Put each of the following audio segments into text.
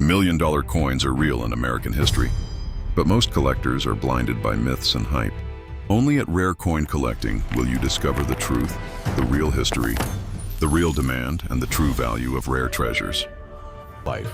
Million-dollar coins are real in American history, but most collectors are blinded by myths and hype. Only at Rare Coin Collecting will you discover the truth, the real history, the real demand, and the true value of rare treasures. Life.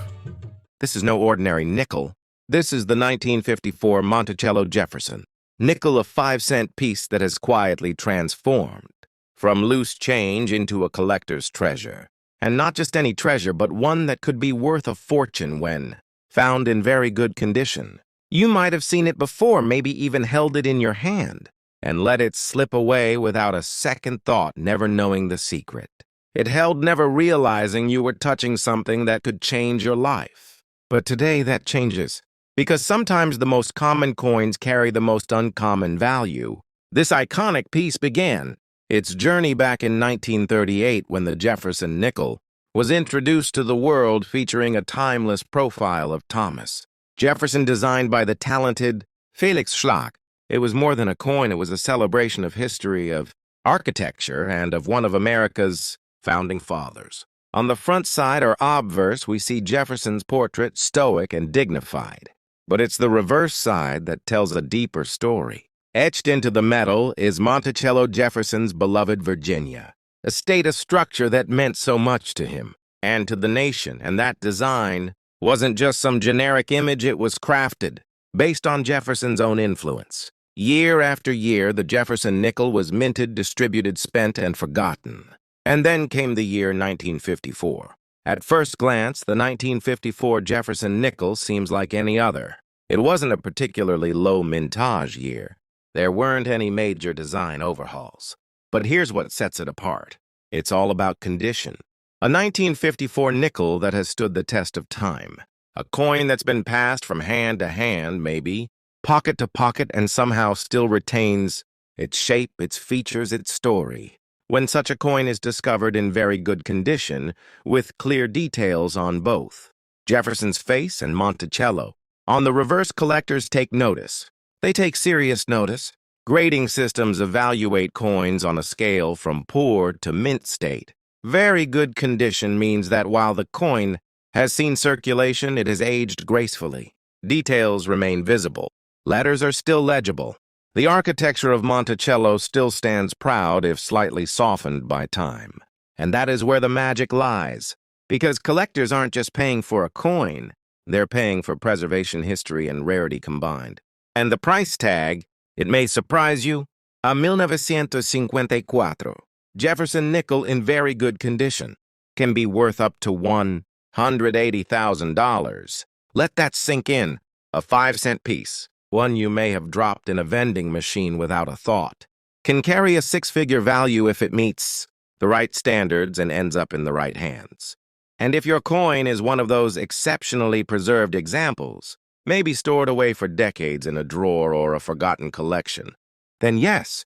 This is no ordinary nickel. This is the 1954 Monticello Jefferson. Nickel, a 5-cent piece that has quietly transformed from loose change into a collector's treasure. And not just any treasure, but one that could be worth a fortune when found in very good condition. You might have seen it before, maybe even held it in your hand, and let it slip away without a second thought, never knowing the secret. It held, never realizing you were touching something that could change your life. But today that changes, because sometimes the most common coins carry the most uncommon value. This iconic piece began its journey back in 1938 when the Jefferson nickel was introduced to the world, featuring a timeless profile of Thomas Jefferson, designed by the talented Felix Schlag. It was more than a coin, it was a celebration of history, of architecture, and of one of America's founding fathers. On the front side, or obverse, we see Jefferson's portrait, stoic and dignified. But it's the reverse side that tells a deeper story. Etched into the metal is Monticello Jefferson's beloved Virginia, a state, a structure that meant so much to him and to the nation, and that design wasn't just some generic image, it was crafted based on Jefferson's own influence. Year after year, the Jefferson nickel was minted, distributed, spent, and forgotten. And then came the year 1954. At first glance, the 1954 Jefferson nickel seems like any other. It wasn't a particularly low mintage year. There weren't any major design overhauls. But here's what sets it apart. It's all about condition. A 1954 nickel that has stood the test of time. A coin that's been passed from hand to hand, maybe, pocket to pocket, and somehow still retains its shape, its features, its story. When such a coin is discovered in very good condition, with clear details on both Jefferson's face and Monticello. On the reverse, collectors take notice. They take serious notice. Grading systems evaluate coins on a scale from poor to mint state. Very good condition means that while the coin has seen circulation, it has aged gracefully. Details remain visible. Letters are still legible. The architecture of Monticello still stands proud if slightly softened by time. And that is where the magic lies. Because collectors aren't just paying for a coin, they're paying for preservation, history, and rarity combined. And the price tag, it may surprise you, a 1954 Jefferson nickel in very good condition can be worth up to $180,000. Let that sink in. A 5-cent piece, one you may have dropped in a vending machine without a thought, can carry a 6-figure value if it meets the right standards and ends up in the right hands. And if your coin is one of those exceptionally preserved examples, maybe stored away for decades in a drawer or a forgotten collection, then yes,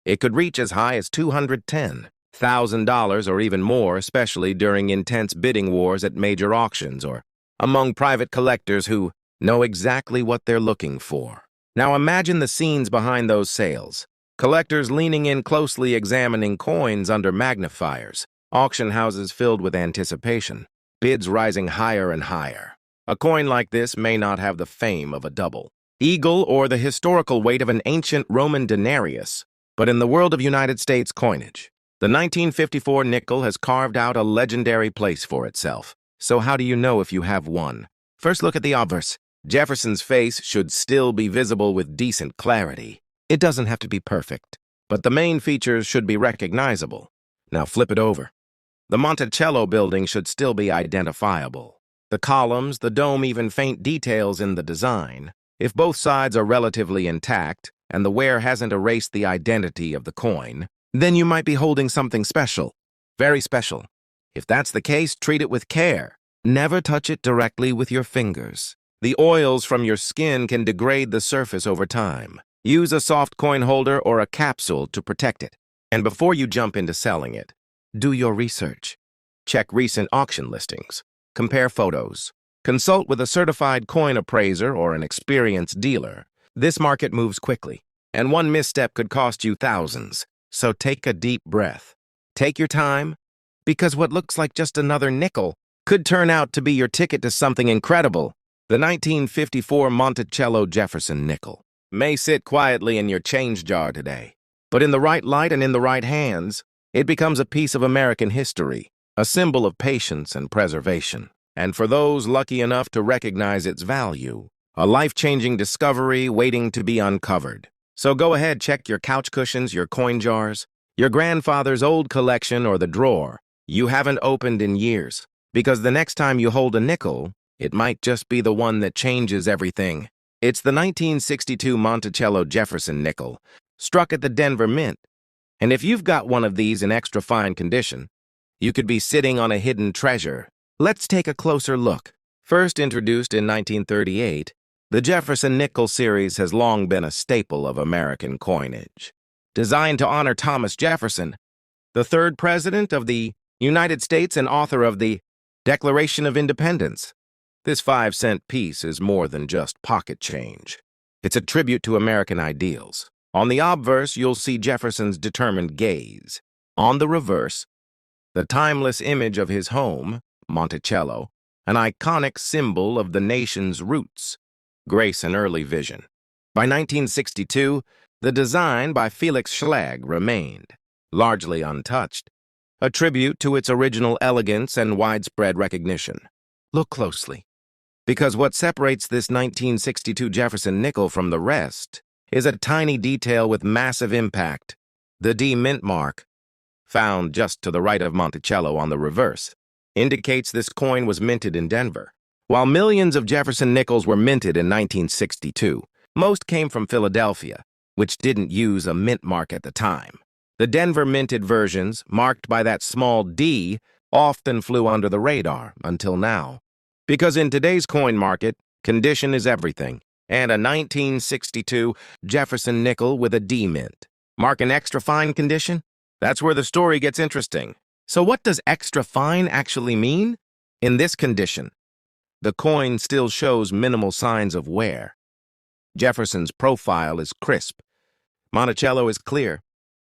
it could reach as high as $210,000 or even more, especially during intense bidding wars at major auctions or among private collectors who know exactly what they're looking for. Now imagine the scenes behind those sales. Collectors leaning in closely, examining coins under magnifiers, auction houses filled with anticipation, bids rising higher and higher. A coin like this may not have the fame of a double eagle or the historical weight of an ancient Roman denarius, but in the world of United States coinage, the 1954 nickel has carved out a legendary place for itself. So how do you know if you have one? First, look at the obverse. Jefferson's face should still be visible with decent clarity. It doesn't have to be perfect, but the main features should be recognizable. Now flip it over. The Monticello building should still be identifiable. The columns, the dome, even faint details in the design. If both sides are relatively intact and the wear hasn't erased the identity of the coin, then you might be holding something special, very special. If that's the case, treat it with care. Never touch it directly with your fingers. The oils from your skin can degrade the surface over time. Use a soft coin holder or a capsule to protect it. And before you jump into selling it, do your research. Check recent auction listings. Compare photos. Consult with a certified coin appraiser or an experienced dealer. This market moves quickly, and one misstep could cost you thousands. So take a deep breath. Take your time, because what looks like just another nickel could turn out to be your ticket to something incredible. The 1954 Monticello Jefferson nickel may sit quietly in your change jar today, but in the right light and in the right hands, it becomes a piece of American history, a symbol of patience and preservation. And for those lucky enough to recognize its value, a life-changing discovery waiting to be uncovered. So go ahead, check your couch cushions, your coin jars, your grandfather's old collection, or the drawer you haven't opened in years. Because the next time you hold a nickel, it might just be the one that changes everything. It's the 1962 Monticello Jefferson nickel, struck at the Denver Mint. And if you've got one of these in extra fine condition, you could be sitting on a hidden treasure. Let's take a closer look. First introduced in 1938, the Jefferson nickel series has long been a staple of American coinage. Designed to honor Thomas Jefferson, the third president of the United States and author of the Declaration of Independence, this 5-cent piece is more than just pocket change. It's a tribute to American ideals. On the obverse, you'll see Jefferson's determined gaze. On the reverse, the timeless image of his home, Monticello, an iconic symbol of the nation's roots, grace and early vision. By 1962, the design by Felix Schlegel remained, largely untouched, a tribute to its original elegance and widespread recognition. Look closely, because what separates this 1962 Jefferson nickel from the rest is a tiny detail with massive impact, the D mint mark, found just to the right of Monticello on the reverse, indicates this coin was minted in Denver. While millions of Jefferson nickels were minted in 1962, most came from Philadelphia, which didn't use a mint mark at the time. The Denver minted versions, marked by that small D, often flew under the radar until now. Because in today's coin market, condition is everything, and a 1962 Jefferson nickel with a D mint mark an extra fine condition? That's where the story gets interesting. So what does extra fine actually mean? In this condition, the coin still shows minimal signs of wear. Jefferson's profile is crisp, Monticello is clear,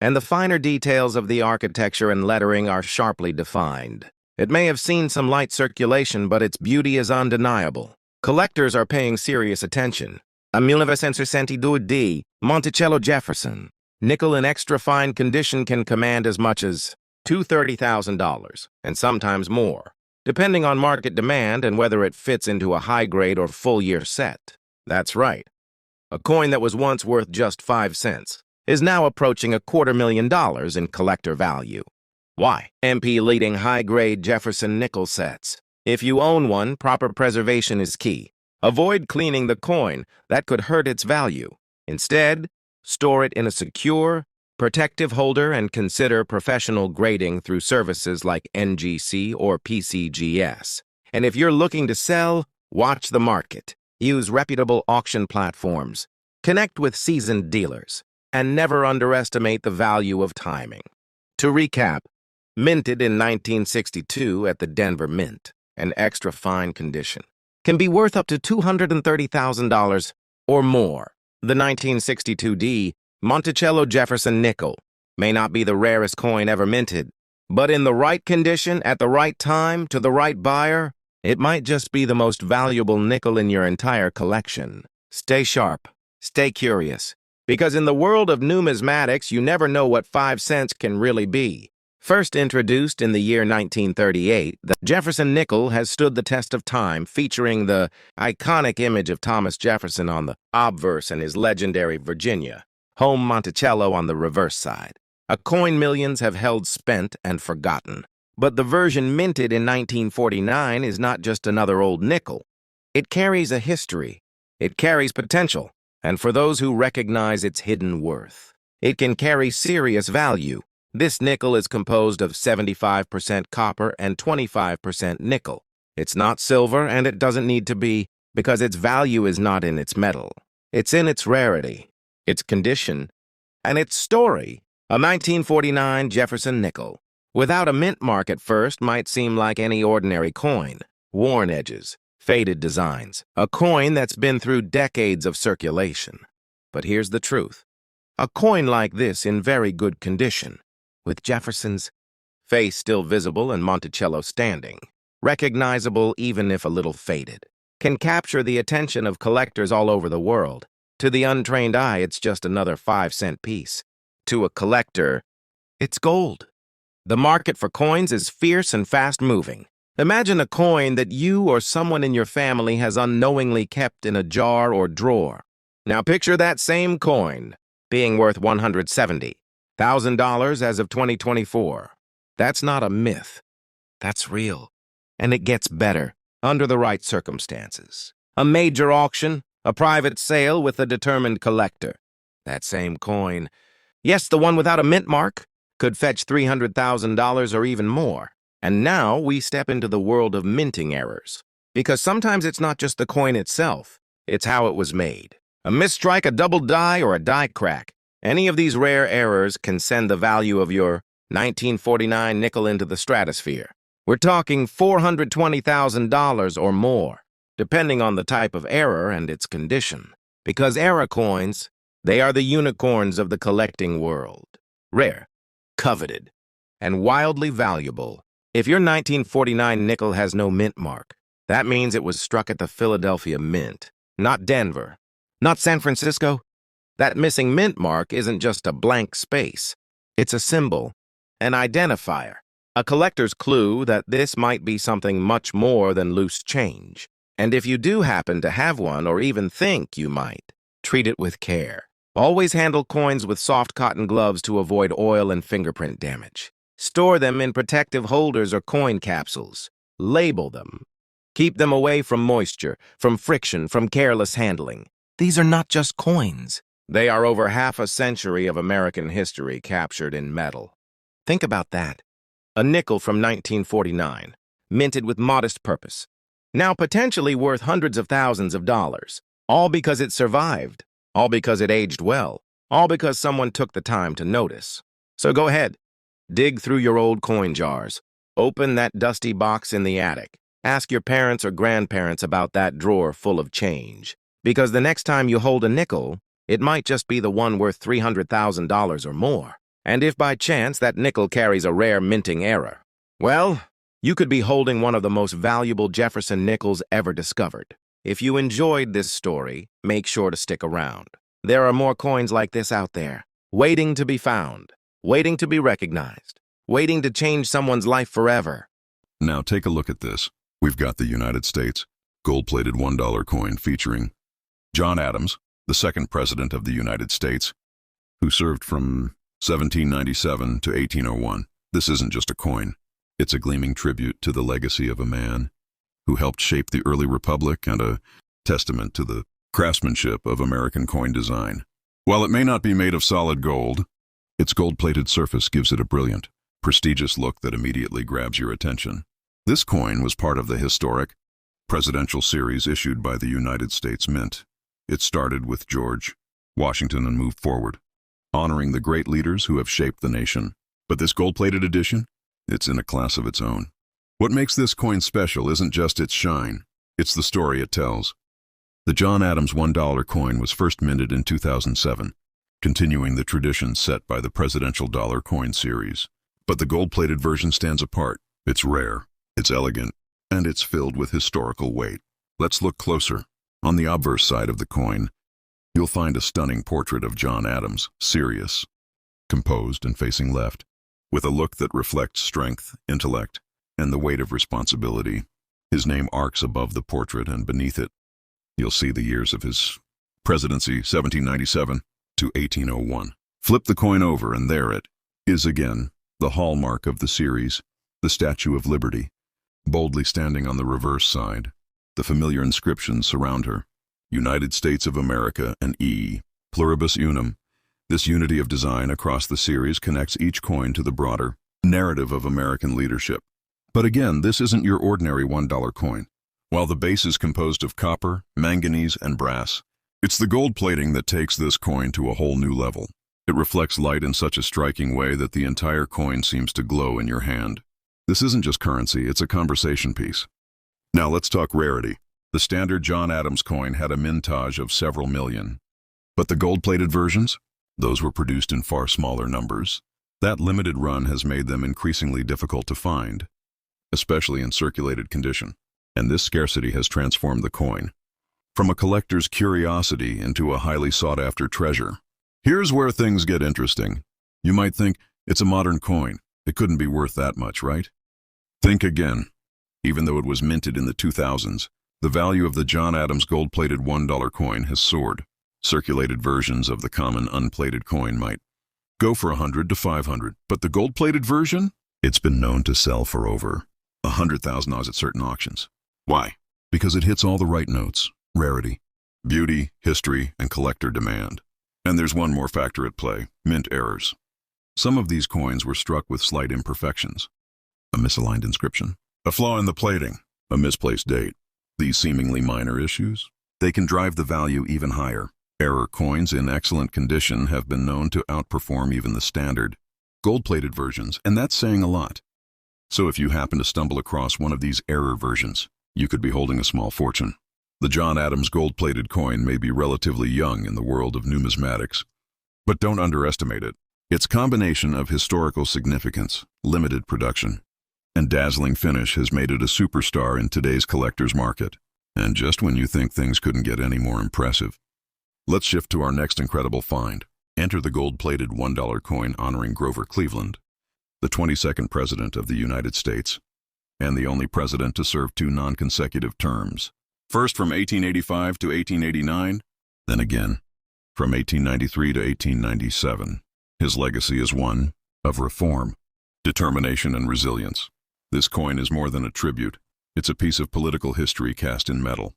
and the finer details of the architecture and lettering are sharply defined. It may have seen some light circulation, but its beauty is undeniable. Collectors are paying serious attention. A 1962 Monticello Jefferson nickel in extra fine condition can command as much as $230,000, and sometimes more, depending on market demand and whether it fits into a high-grade or full-year set. That's right. A coin that was once worth just 5 cents is now approaching $250,000 in collector value. Why? MP leading high-grade Jefferson nickel sets. If you own one, proper preservation is key. Avoid cleaning the coin. That could hurt its value. Instead, store it in a secure, protective holder and consider professional grading through services like NGC or PCGS. And if you're looking to sell, watch the market. Use reputable auction platforms. Connect with seasoned dealers. And never underestimate the value of timing. To recap, minted in 1962 at the Denver Mint, an extra fine condition, can be worth up to $230,000 or more. The 1962 D Monticello Jefferson nickel may not be the rarest coin ever minted, but in the right condition, at the right time, to the right buyer, it might just be the most valuable nickel in your entire collection. Stay sharp, stay curious, because in the world of numismatics, you never know what 5 cents can really be. First introduced in the year 1938, the Jefferson nickel has stood the test of time, featuring the iconic image of Thomas Jefferson on the obverse and his legendary Virginia, home Monticello on the reverse side. A coin millions have held spent and forgotten. But the version minted in 1949 is not just another old nickel. It carries a history. It carries potential. And for those who recognize its hidden worth, it can carry serious value. This nickel is composed of 75% copper and 25% nickel. It's not silver, and it doesn't need to be, because its value is not in its metal. It's in its rarity, its condition, and its story. A 1949 Jefferson nickel, without a mint mark at first, might seem like any ordinary coin. Worn edges, faded designs, a coin that's been through decades of circulation. But here's the truth. A coin like this in very good condition, with Jefferson's face still visible and Monticello standing, recognizable even if a little faded, can capture the attention of collectors all over the world. To the untrained eye, it's just another 5-cent piece. To a collector, it's gold. The market for coins is fierce and fast-moving. Imagine a coin that you or someone in your family has unknowingly kept in a jar or drawer. Now picture that same coin being worth $170,000 as of 2024. That's not a myth. That's real. And it gets better under the right circumstances. A major auction, a private sale with a determined collector. That same coin, yes, the one without a mint mark, could fetch $300,000 or even more. And now we step into the world of minting errors. Because sometimes it's not just the coin itself, it's how it was made. A misstrike, a double die, or a die crack. Any of these rare errors can send the value of your 1949 nickel into the stratosphere. We're talking $420,000 or more, depending on the type of error and its condition. Because error coins, they are the unicorns of the collecting world. Rare, coveted, and wildly valuable. If your 1949 nickel has no mint mark, that means it was struck at the Philadelphia Mint, not Denver, not San Francisco. That missing mint mark isn't just a blank space. It's a symbol, an identifier, a collector's clue that this might be something much more than loose change. And if you do happen to have one or even think you might, treat it with care. Always handle coins with soft cotton gloves to avoid oil and fingerprint damage. Store them in protective holders or coin capsules. Label them. Keep them away from moisture, from friction, from careless handling. These are not just coins. They are over half a century of American history captured in metal. Think about that. A nickel from 1949, minted with modest purpose. Now potentially worth hundreds of thousands of dollars. All because it survived. All because it aged well. All because someone took the time to notice. So go ahead. Dig through your old coin jars. Open that dusty box in the attic. Ask your parents or grandparents about that drawer full of change. Because the next time you hold a nickel, it might just be the one worth $300,000 or more. And if by chance that nickel carries a rare minting error, well, you could be holding one of the most valuable Jefferson Nickels ever discovered. If you enjoyed this story, make sure to stick around. There are more coins like this out there, waiting to be found, waiting to be recognized, waiting to change someone's life forever. Now take a look at this. We've got the United States, gold-plated $1 coin featuring John Adams, the second president of the United States, who served from 1797 to 1801. This isn't just a coin. It's a gleaming tribute to the legacy of a man who helped shape the early republic and a testament to the craftsmanship of American coin design. While it may not be made of solid gold, its gold-plated surface gives it a brilliant, prestigious look that immediately grabs your attention. This coin was part of the historic presidential series issued by the United States Mint. It started with George Washington and moved forward, honoring the great leaders who have shaped the nation. But this gold-plated edition, it's in a class of its own. What makes this coin special isn't just its shine, it's the story it tells. The John Adams $1 coin was first minted in 2007, continuing the tradition set by the presidential dollar coin series. But the gold-plated version stands apart. It's rare, it's elegant, and it's filled with historical weight. Let's look closer. On the obverse side of the coin, you'll find a stunning portrait of John Adams, serious, composed and facing left, with a look that reflects strength, intellect, and the weight of responsibility. His name arcs above the portrait, and beneath it, you'll see the years of his presidency, 1797 to 1801. Flip the coin over, and there it is again, the hallmark of the series, the Statue of Liberty, boldly standing on the reverse side. The familiar inscriptions surround her. United States of America and E. Pluribus Unum. This unity of design across the series connects each coin to the broader narrative of American leadership. But again, this isn't your ordinary $1 coin. While the base is composed of copper, manganese, and brass, it's the gold plating that takes this coin to a whole new level. It reflects light in such a striking way that the entire coin seems to glow in your hand. This isn't just currency, it's a conversation piece. Now let's talk rarity. The standard John Adams coin had a mintage of several million. But the gold-plated versions? Those were produced in far smaller numbers. That limited run has made them increasingly difficult to find. especially in circulated condition. And this scarcity has transformed the coin from a collector's curiosity into a highly sought-after treasure. Here's where things get interesting. You might think, it's a modern coin. It couldn't be worth that much, right? Think again. Even though it was minted in the 2000s, the value of the John Adams gold-plated $1 coin has soared. Circulated versions of the common unplated coin might go for $100 to $500, but the gold-plated version? It's been known to sell for over $100,000 at certain auctions. Why? Because it hits all the right notes: rarity, beauty, history, and collector demand. And there's one more factor at play: mint errors. Some of these coins were struck with slight imperfections: a misaligned inscription, a flaw in the plating, a misplaced date. These seemingly minor issues, they can drive the value even higher. Error coins in excellent condition have been known to outperform even the standard gold-plated versions, and that's saying a lot. So if you happen to stumble across one of these error versions, you could be holding a small fortune. The John Adams gold-plated coin may be relatively young in the world of numismatics, but don't underestimate it. Its combination of historical significance, limited production, and dazzling finish has made it a superstar in today's collector's market. And just when you think things couldn't get any more impressive, let's shift to our next incredible find. Enter the gold-plated $1 coin honoring Grover Cleveland, the 22nd President of the United States, and the only president to serve 2 non-consecutive terms. First from 1885 to 1889, then again from 1893 to 1897. His legacy is one of reform, determination, and resilience. This coin is more than a tribute. It's a piece of political history cast in metal.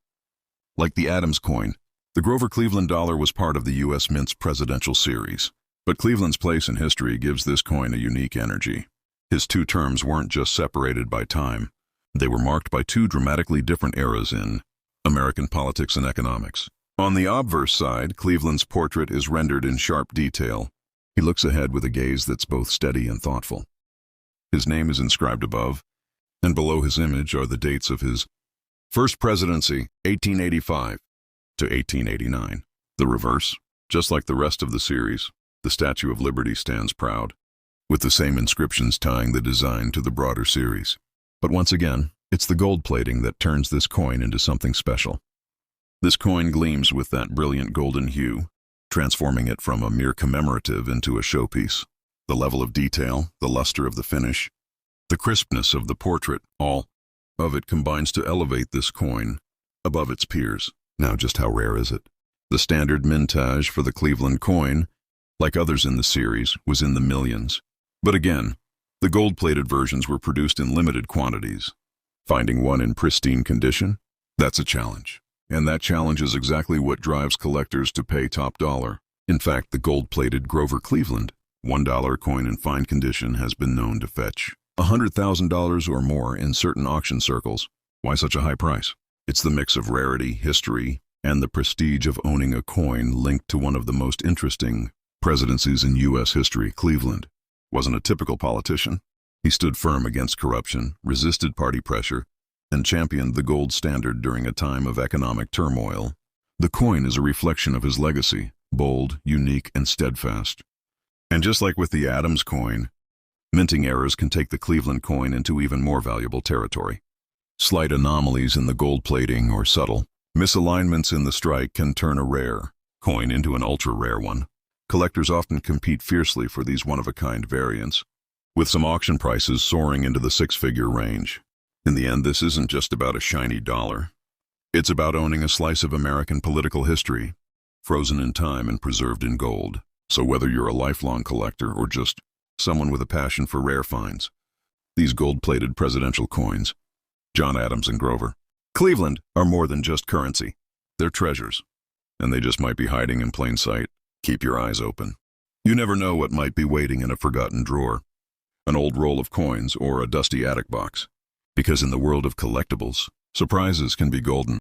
Like the Adams coin, the Grover Cleveland dollar was part of the U.S. Mint's presidential series. But Cleveland's place in history gives this coin a unique energy. His 2 terms weren't just separated by time. They were marked by 2 dramatically different eras in American politics and economics. On the obverse side, Cleveland's portrait is rendered in sharp detail. He looks ahead with a gaze that's both steady and thoughtful. His name is inscribed above, and below his image are the dates of his first presidency, 1885 to 1889. The reverse, just like the rest of the series, the Statue of Liberty stands proud, with the same inscriptions tying the design to the broader series. But once again, it's the gold plating that turns this coin into something special. This coin gleams with that brilliant golden hue, transforming it from a mere commemorative into a showpiece. The level of detail, the luster of the finish, the crispness of the portrait, all of it combines to elevate this coin above its peers. Now, just how rare is it? The standard mintage for the Cleveland coin, like others in the series, was in the millions. But again, the gold-plated versions were produced in limited quantities. Finding one in pristine condition? That's a challenge. And that challenge is exactly what drives collectors to pay top dollar. In fact, the gold-plated Grover Cleveland $1 coin in fine condition has been known to fetch $100,000 or more in certain auction circles. Why such a high price? It's the mix of rarity, history, and the prestige of owning a coin linked to one of the most interesting presidencies in U.S. history. Cleveland wasn't a typical politician. He stood firm against corruption, resisted party pressure, and championed the gold standard during a time of economic turmoil. The coin is a reflection of his legacy, bold, unique, and steadfast. And just like with the Adams coin, minting errors can take the Cleveland coin into even more valuable territory. Slight anomalies in the gold plating or subtle misalignments in the strike can turn a rare coin into an ultra-rare one. Collectors often compete fiercely for these one-of-a-kind variants, with some auction prices soaring into the 6-figure range. In the end, this isn't just about a shiny dollar. It's about owning a slice of American political history, frozen in time and preserved in gold. So whether you're a lifelong collector or just someone with a passion for rare finds, these gold-plated presidential coins, John Adams and Grover Cleveland, are more than just currency. They're treasures, and they just might be hiding in plain sight. Keep your eyes open. You never know what might be waiting in a forgotten drawer, an old roll of coins, or a dusty attic box. Because in the world of collectibles, surprises can be golden.